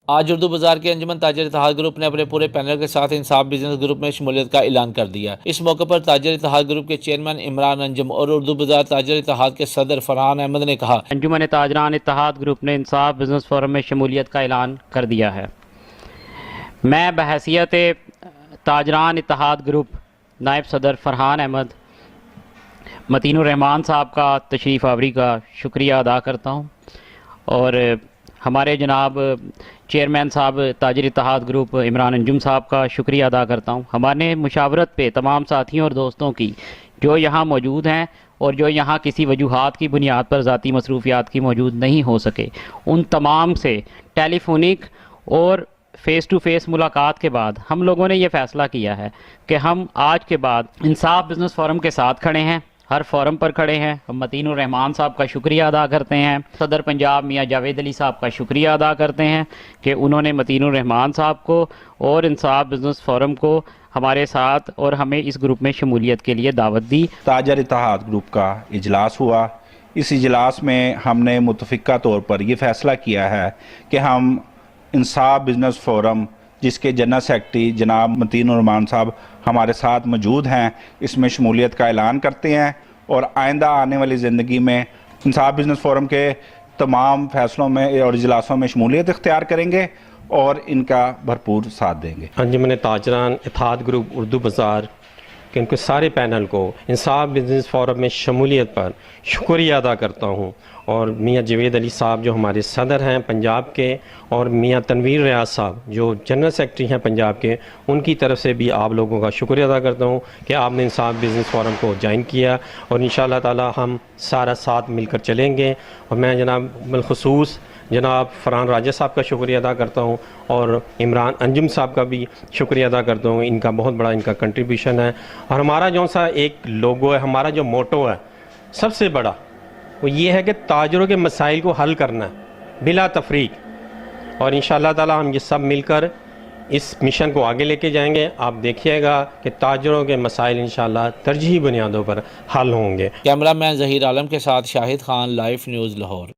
آج اردو بازار کے انجمن تاجر اتحاد گروپ نے اپنے پورے پینل کے ساتھ انصاف بزنس گروپ میں شمولیت کا اعلان کر دیا۔ اس موقع پر تاجر اتحاد گروپ کے چیئرمین عمران انجم اور اردو بازار تاجر اتحاد کے صدر فرحان احمد نے کہا، انجمن تاجران اتحاد گروپ نے انصاف بزنس فورم میں شمولیت کا اعلان کر دیا ہے۔ میں بحیثیت تاجران اتحاد گروپ نائب صدر فرحان احمد متین الرحمان صاحب کا تشریف آوری کا شکریہ ادا کرتا ہوں، اور ہمارے جناب چیئرمین صاحب تاجر اتحاد گروپ عمران انجم صاحب کا شکریہ ادا کرتا ہوں۔ ہمارے مشاورت پہ تمام ساتھیوں اور دوستوں کی جو یہاں موجود ہیں اور جو یہاں کسی وجوہات کی بنیاد پر ذاتی مصروفیات کی موجود نہیں ہو سکے، ان تمام سے ٹیلی فونک اور فیس ٹو فیس ملاقات کے بعد ہم لوگوں نے یہ فیصلہ کیا ہے کہ ہم آج کے بعد انصاف بزنس فورم کے ساتھ کھڑے ہیں، ہر فورم پر کھڑے ہیں۔ ہم متین الرحمان صاحب کا شکریہ ادا کرتے ہیں، صدر پنجاب میاں جاوید علی صاحب کا شکریہ ادا کرتے ہیں کہ انہوں نے متین الرحمان صاحب کو اور انصاف بزنس فورم کو ہمارے ساتھ اور ہمیں اس گروپ میں شمولیت کے لیے دعوت دی۔ تاجر اتحاد گروپ کا اجلاس ہوا۔ اس اجلاس میں ہم نے متفقہ طور پر یہ فیصلہ کیا ہے کہ ہم انصاف بزنس فورم، جس کے جنرل سیکرٹری جناب متین الرحمان صاحب ہمارے ساتھ موجود ہیں، اس میں شمولیت کا اعلان کرتے ہیں اور آئندہ آنے والی زندگی میں انصاف بزنس فورم کے تمام فیصلوں میں اور اجلاسوں میں شمولیت اختیار کریں گے اور ان کا بھرپور ساتھ دیں گے۔ انجمن تاجران اتحاد گروپ اردو بازار کہ ان کے سارے پینل کو انصاف بزنس فورم میں شمولیت پر شکریہ ادا کرتا ہوں، اور میاں جاوید علی صاحب جو ہمارے صدر ہیں پنجاب کے، اور میاں تنویر ریاض صاحب جو جنرل سیکرٹری ہیں پنجاب کے، ان کی طرف سے بھی آپ لوگوں کا شکریہ ادا کرتا ہوں کہ آپ نے انصاف بزنس فورم کو جوائن کیا، اور انشاءاللہ تعالی ہم سارا ساتھ مل کر چلیں گے۔ اور میں جناب بالخصوص جناب فرحان راجہ صاحب کا شکریہ ادا کرتا ہوں، اور عمران انجم صاحب کا بھی شکریہ ادا کرتا ہوں، ان کا بہت بڑا ان کا کنٹریبیوشن ہے۔ اور ہمارا جو سا ایک لوگو ہے، ہمارا جو موٹو ہے سب سے بڑا، وہ یہ ہے کہ تاجروں کے مسائل کو حل کرنا ہے بلا تفریق، اور انشاءاللہ تعالی ہم یہ سب مل کر اس مشن کو آگے لے کے جائیں گے۔ آپ دیکھیے گا کہ تاجروں کے مسائل انشاءاللہ ترجیحی بنیادوں پر حل ہوں گے۔ کیمرہ مین ظہیر عالم کے ساتھ شاہد خان، لائف نیوز لاہور۔